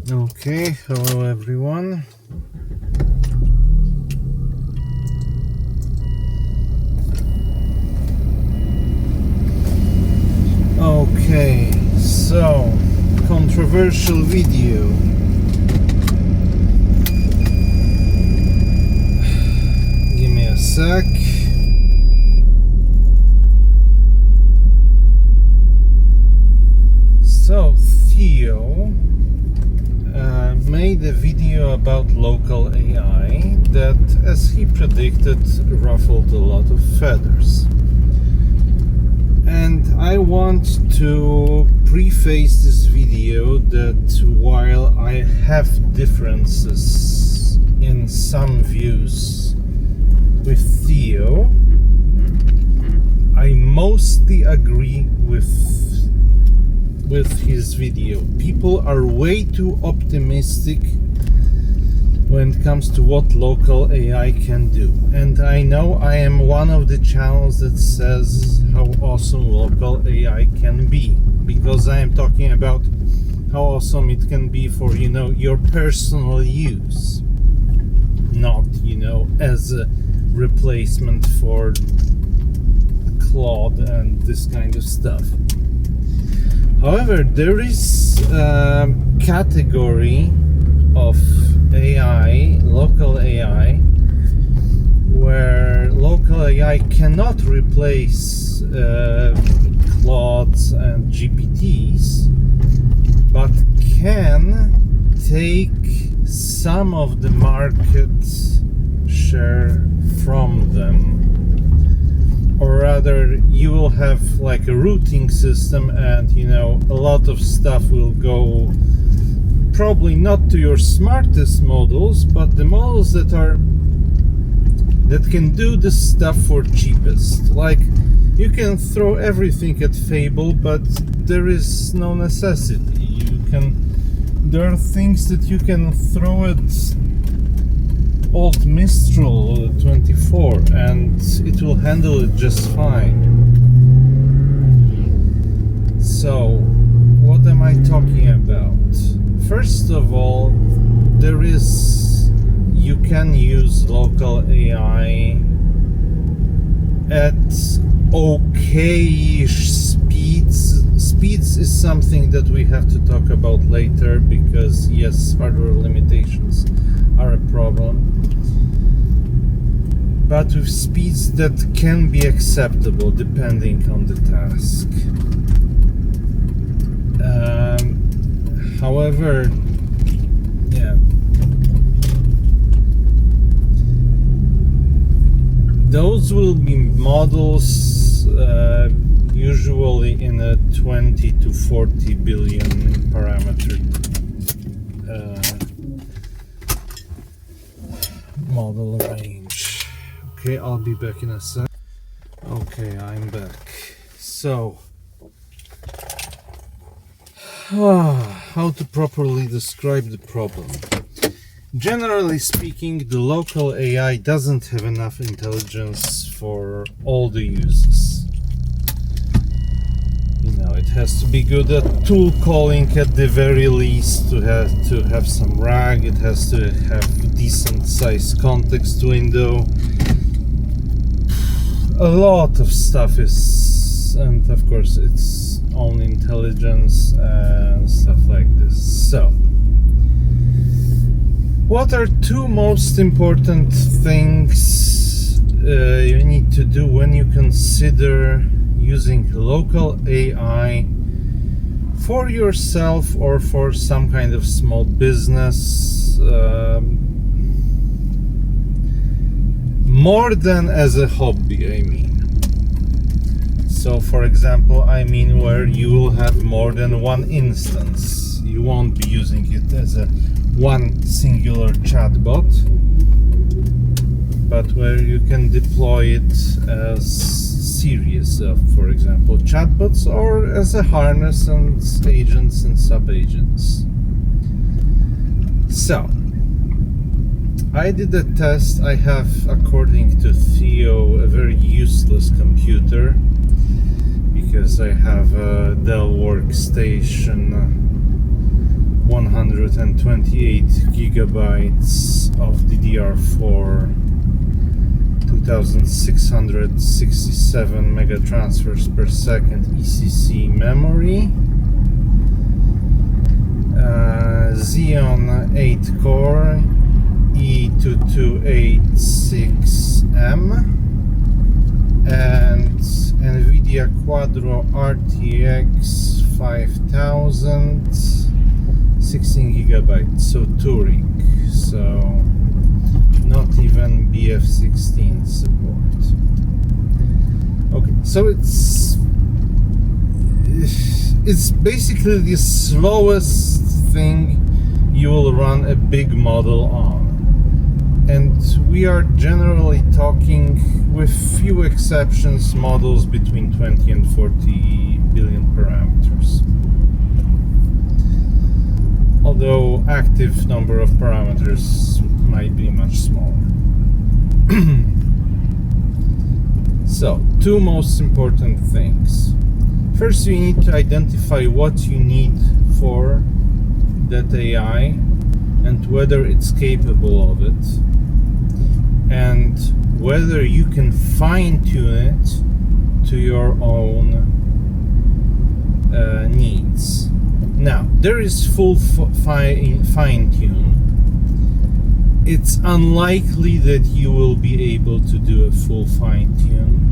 Okay, hello everyone. Okay, so controversial video. Give me a sec. So Theo made a video about local AI that, as he predicted, ruffled a lot of feathers. And I want to preface this video that while I have differences in some views with Theo, I mostly agree with his video. People are way too optimistic when it comes to what local AI can do. And I know I am one of the channels that says how awesome local AI can be, because I am talking about how awesome it can be for, your personal use, not, as a replacement for Claude and this kind of stuff. However, there is a category of AI, local AI, where local AI cannot replace Claudes and GPTs, but can take some of the market share from them. Or rather, you will have like a routing system, and a lot of stuff will go probably not to your smartest models, but the models that can do this stuff for cheapest. Like, you can throw everything at Fable, but there is no necessity. There are things that you can throw at old Mistral 24 and it will handle it just fine. So, what am I talking about? First of all, you can use local AI at okay-ish speeds. Speeds is something that we have to talk about later, because yes, hardware limitations are a problem, but with speeds that can be acceptable depending on the task. However, those will be models usually in a 20 to 40 billion parameter model range. Okay, I'll be back in a sec. Okay, I'm back. So, how to properly describe the problem? Generally speaking, the local AI doesn't have enough intelligence for all the uses. It has to be good at tool calling at the very least, to have some RAG. It has to have decent sized context window. A lot of stuff is, and of course its own intelligence and stuff like this. So, what are two most important things you need to do when you consider using local AI for yourself or for some kind of small business, more than as a hobby, I mean. So, for example, where you will have more than one instance. You won't be using it as a one singular chatbot, but where you can deploy it as series of, for example, chatbots, or as a harness and agents and sub-agents. So, I did a test. I have, according to Theo, a very useless computer, because I have a Dell Workstation 100 228 gigabytes of DDR4, 2667 mega transfers per second ECC memory, Xeon 8 core E2286M, and NVIDIA Quadro RTX 5000, 16 gigabytes, so Turing, so not even BF16 support. Okay, so it's basically the slowest thing you will run a big model on. And we are generally talking, with few exceptions, models between 20 and 40 billion parameters. Although active number of parameters might be much smaller. So, two most important things. First, you need to identify what you need for that AI and whether it's capable of it, and whether you can fine-tune it to your own needs. Now, there is full fine-tune. It's unlikely that you will be able to do a full fine-tune.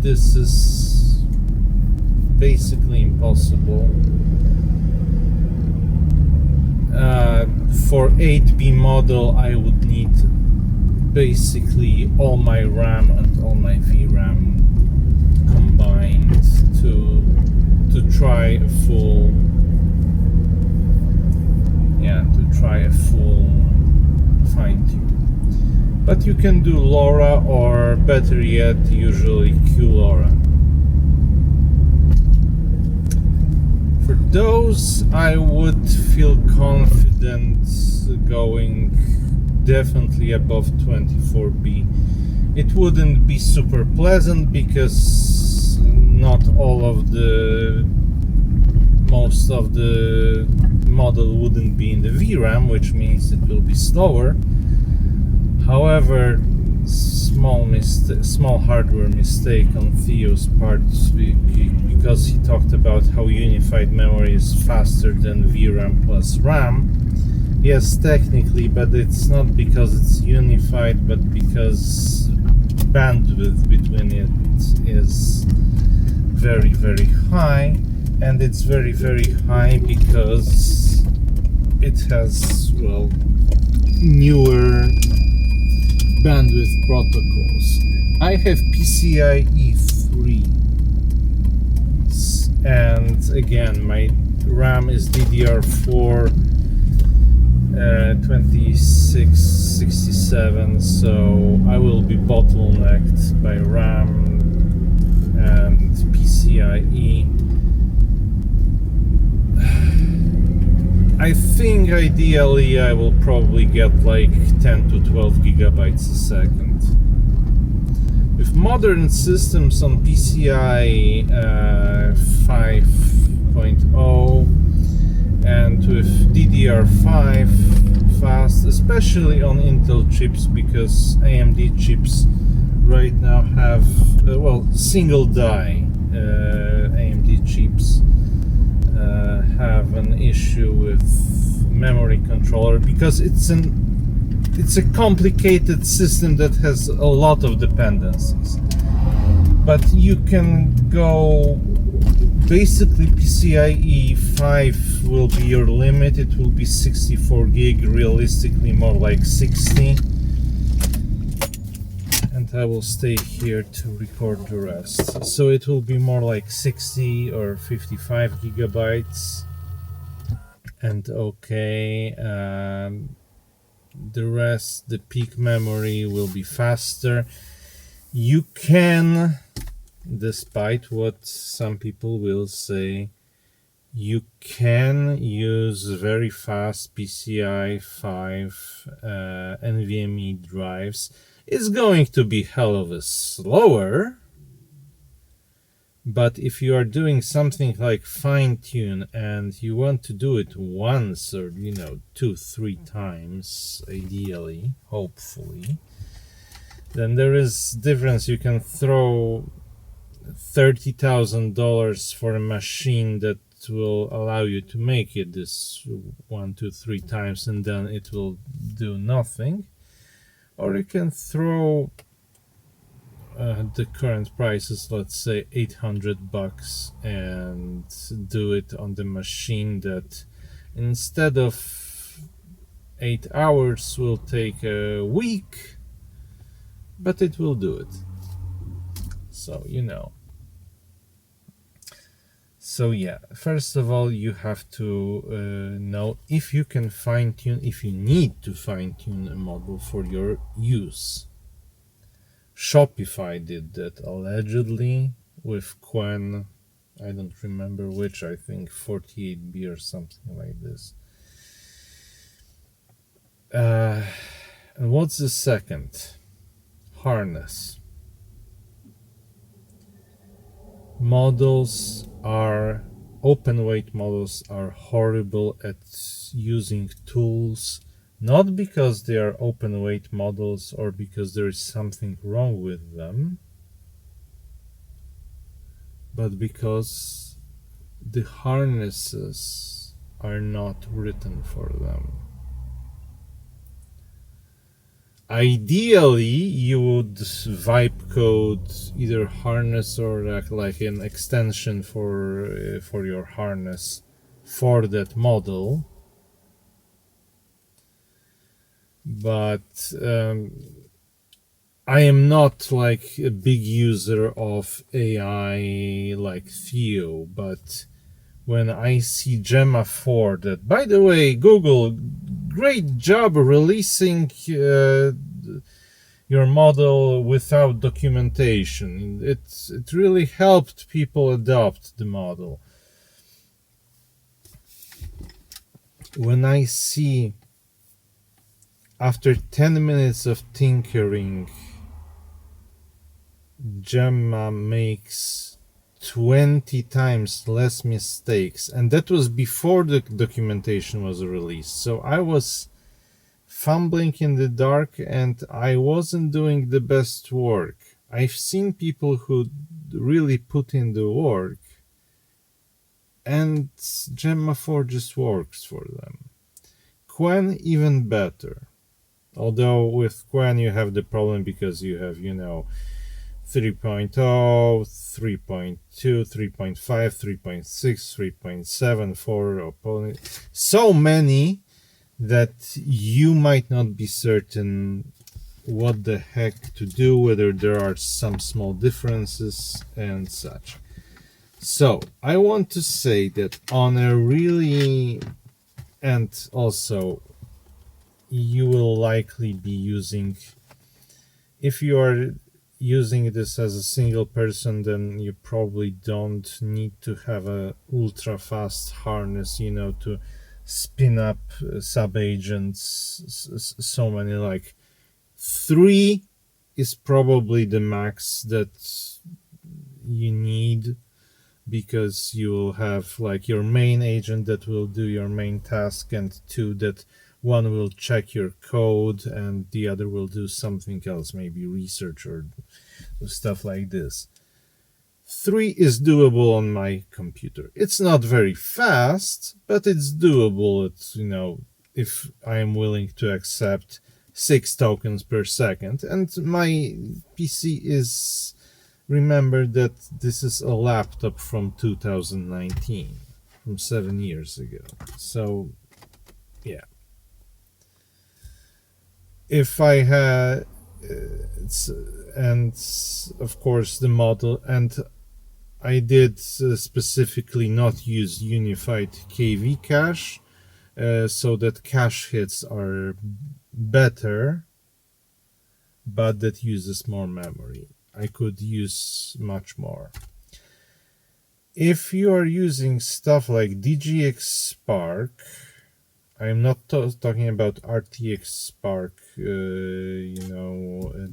This is basically impossible. For 8B model, I would need basically all my RAM and all my VRAM combined to try a full fine-tune. But you can do LoRa, or better yet, usually QLoRa. For those, I would feel confident going definitely above 24B. It wouldn't be super pleasant because most of the model wouldn't be in the VRAM, which means it will be slower. However, small hardware mistake on Theo's part, because he talked about how unified memory is faster than VRAM plus RAM. Yes, technically, but it's not because it's unified, but because bandwidth between it is very, very high, and it's very, very high because it has, well, newer bandwidth protocols. I have PCIe 3, and again, my RAM is DDR4 2667, so I will be bottlenecked by RAM and PCIe. I think ideally I will probably get like 10 to 12 gigabytes a second. With modern systems on PCI 5.0 and with DDR5 fast, especially on Intel chips, because AMD chips right now have single die AMD chips have an issue with memory controller, because it's a complicated system that has a lot of dependencies. But you can go, basically PCIe 5 will be your limit. It will be 64 gig, realistically more like 60. And I will stay here to record the rest. So it will be more like 60 or 55 gigabytes. And okay, the rest, the peak memory will be faster. You can, despite what some people will say, you can use very fast PCI 5 NVMe drives. It's going to be hell of a slower, But if you are doing something like fine tune and you want to do it once or 2-3 times, ideally, hopefully, then there is difference. You can throw $30,000 for a machine that will allow you to make it this 1, 2, 3 times, and then it will do nothing. Or you can throw the current price is, let's say, $800, and do it on the machine that instead of 8 hours will take a week, but it will do it. So So yeah, first of all, you have to know if you can fine-tune, if you need to fine-tune a model for your use. Shopify did that allegedly with Quen, I don't remember which, I think 48B or something like this. And what's the second? Harness. Open weight models are horrible at using tools, not because they are open weight models or because there is something wrong with them, but because the harnesses are not written for them. Ideally, you would vibe code either harness or like an extension for your harness for that model. But I am not like a big user of AI like Theo, but when I see Gemma 4, that, by the way, Google, great job releasing your model without documentation. It really helped people adopt the model. When I see after 10 minutes of tinkering, Gemma makes 20 times less mistakes, and that was before the documentation was released. So I was fumbling in the dark and I wasn't doing the best work. I've seen people who really put in the work, and Gemma 4 just works for them. Quen even better. Although with Quen you have the problem because you have 3.0, 3.2, 3.5, 3.6, 3.7, 4 opponent, so many that you might not be certain what the heck to do, whether there are some small differences and such. So I want to say that on a really, and also you will likely be using, if you are using this as a single person, then you probably don't need to have a ultra fast harness to spin up sub agents. So many, like 3 is probably the max that you need, because you will have like your main agent that will do your main task, and 2 that one will check your code and the other will do something else, maybe research or stuff like this. 3 is doable on my computer. It's not very fast, but it's doable. It's, if I am willing to accept 6 tokens per second. And my PC is, remember that this is a laptop from 2019, from 7 years ago. So, yeah. If I had, and of course the model, and I did specifically not use unified KV cache, so that cache hits are better, but that uses more memory. I could use much more. If you are using stuff like DGX Spark, I'm not talking about RTX Spark,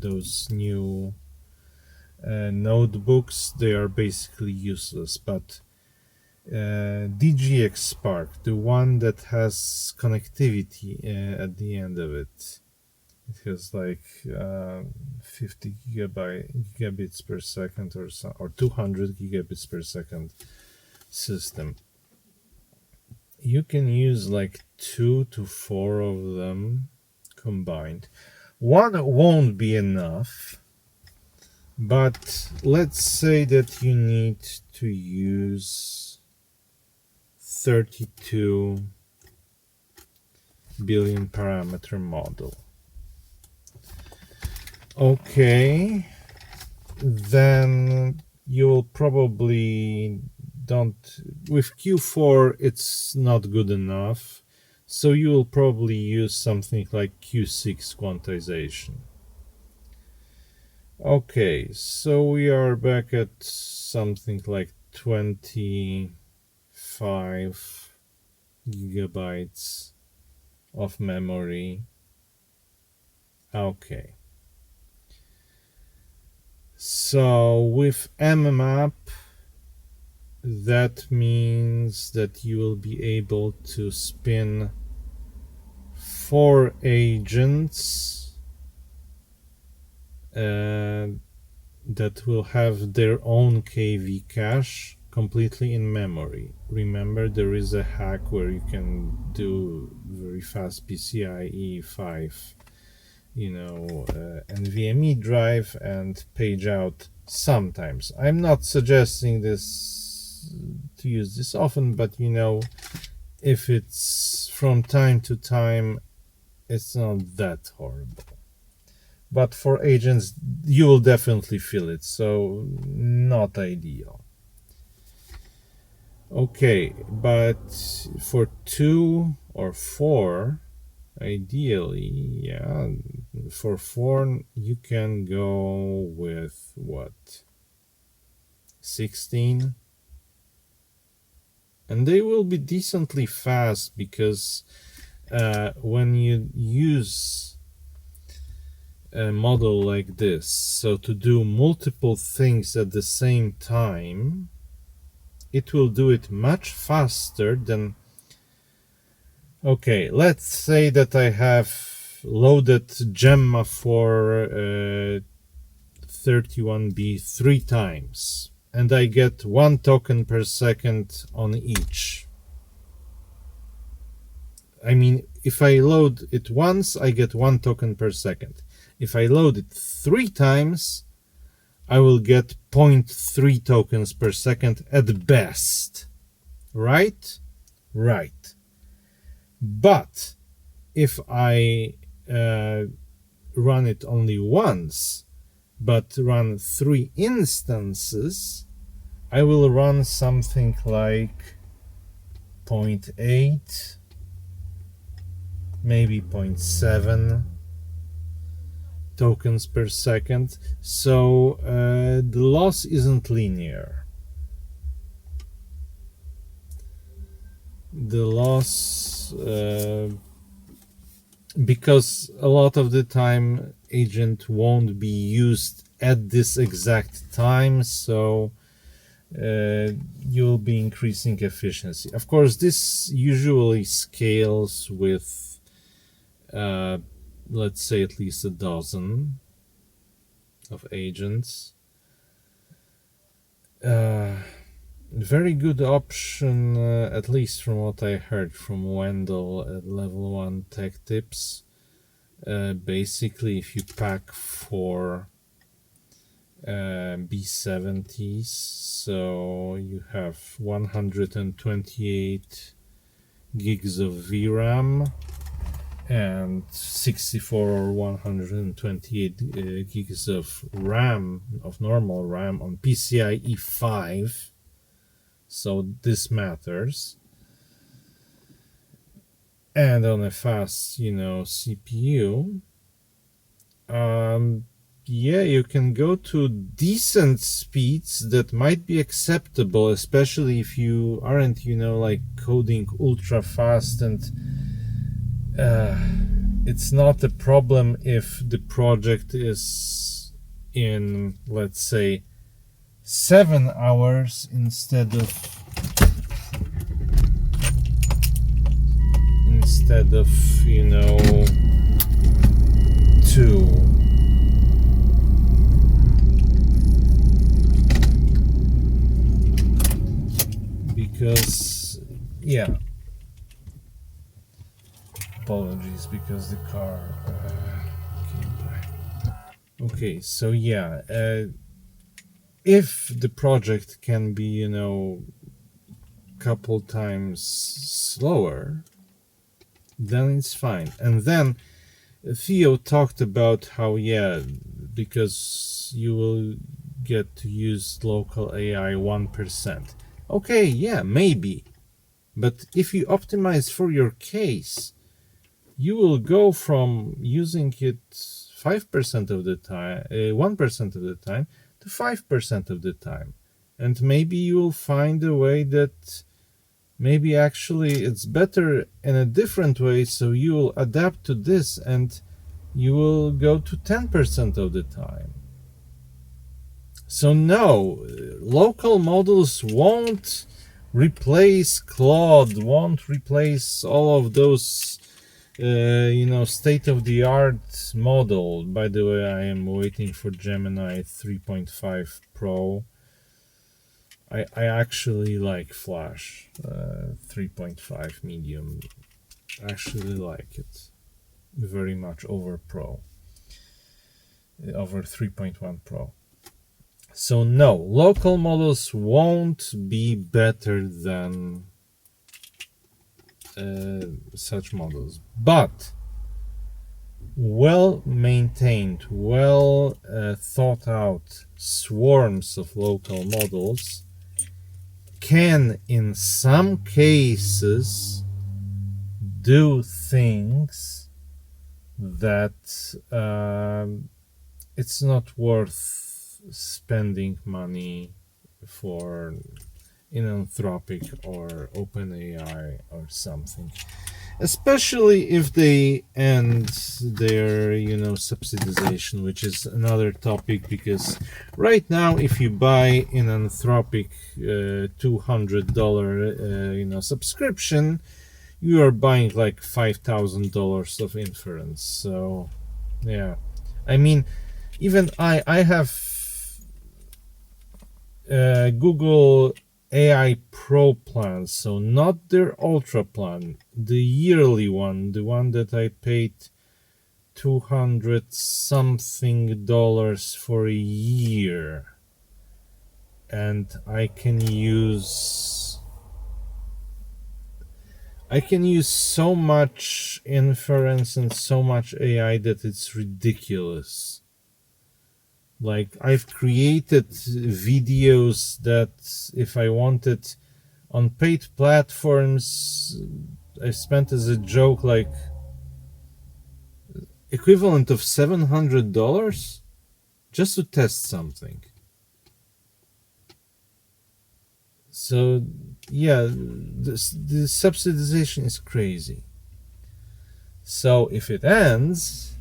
those new notebooks, they are basically useless. But DGX Spark, the one that has connectivity at the end of it, it has like 50 gigabits per second or 200 gigabits per second system. You can use like 2 to 4 of them combined. One won't be enough, but let's say that you need to use 32 billion parameter model. Okay, then you'll probably with Q4 it's not good enough, so you will probably use something like Q6 quantization. Okay, so we are back at something like 25 gigabytes of memory. Okay, so with mmap, that means that you will be able to spin 4 agents that will have their own KV cache completely in memory. Remember, there is a hack where you can do very fast PCIe 5 NVMe drive and page out sometimes. I'm not suggesting this to use this often, but if it's from time to time, it's not that horrible. But for agents, you will definitely feel it, so not ideal. Okay, but for 2 or 4, ideally, for 4 you can go with what, 16, and they will be decently fast because when you use a model like this, so to do multiple things at the same time, it will do it much faster than. Okay, let's say that I have loaded Gemma for 31B 3 times, and I get 1 token per second on each. I mean, if I load it once, I get 1 token per second. If I load it 3 times, I will get 0.3 tokens per second at best. Right? Right. But if I run it only once, but run 3 instances, I will run something like 0.8, maybe 0.7 tokens per second. So the loss isn't linear. The loss, because a lot of the time agent won't be used at this exact time, so you'll be increasing efficiency. Of course, this usually scales with let's say at least a dozen of agents. Very good option, at least from what I heard from Wendell at Level 1 Tech Tips. Basically, if you pack 4 B70s, so you have 128 gigs of VRAM and 64 or 128 gigs of RAM, of normal RAM on PCIe 5. So this matters. And on a fast, CPU, you can go to decent speeds that might be acceptable, especially if you aren't, like coding ultra fast, and it's not a problem if the project is in, let's say, 7 hours instead of 2. Because, yeah, apologies, because the car came by. Okay, so yeah, if the project can be, couple times slower, then it's fine. And then Theo talked about how, yeah, because you will get to use local AI 1%. Okay, yeah, maybe. But if you optimize for your case, you will go from using it 5% of the time, 1% of the time, to 5% of the time. And maybe you will find a way that maybe actually it's better in a different way, so you will adapt to this and you will go to 10% of the time. So no, local models won't replace Claude, won't replace all of those state-of-the-art model. By the way, I am waiting for Gemini 3.5 Pro. I actually like Flash 3.5 medium. I actually like it very much over 3.1 Pro. So no, local models won't be better than such models, but well-maintained, thought out swarms of local models can, in some cases, do things that it's not worth spending money for in Anthropic or OpenAI or something, especially if they end their subsidization, which is another topic, because right now if you buy in Anthropic $200 subscription, you are buying like $5,000 of inference. So yeah, I mean, even I have Google AI Pro plans, so not their Ultra plan, the yearly one, the one that I paid $200 something for a year, and I can use so much inference and so much AI that it's ridiculous. Like, I've created videos that if I wanted on paid platforms, I spent as a joke like equivalent of $700 just to test something. So yeah, the subsidization is crazy. So if it ends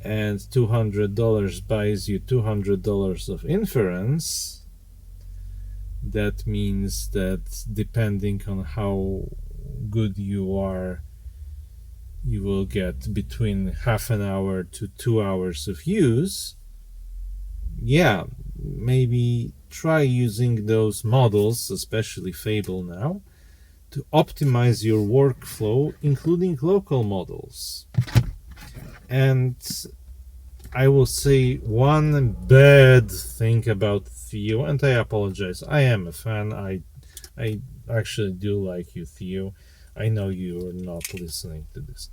and $200 buys you $200 of inference, that means that depending on how good you are, you will get between half an hour to 2 hours of use. Yeah, maybe try using those models, especially Fable now, to optimize your workflow, including local models. And I will say one bad thing about Theo, and I apologize. I am a fan. I actually do like you, Theo. I know you are not listening to this,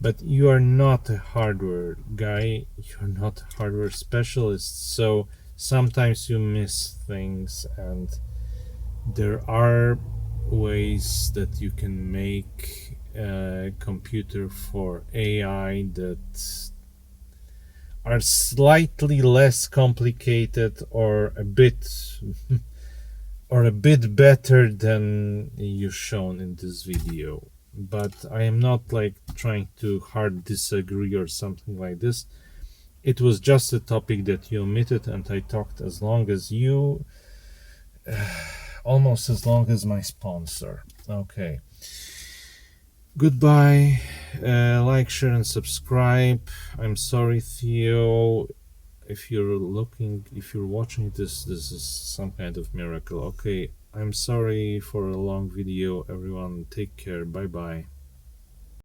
but you are not a hardware guy. You're not a hardware specialist, so sometimes you miss things, and there are ways that you can make a computer for AI that are slightly less complicated or a bit better than you've shown in this video. But I am not like trying to hard disagree or something like this. It was just a topic that you omitted, and I talked as long as you, almost as long as my sponsor. Okay. Goodbye. Like, share, and subscribe. I'm sorry, Theo. If you're watching this is some kind of miracle. Okay. I'm sorry for a long video. Everyone, take care. Bye bye.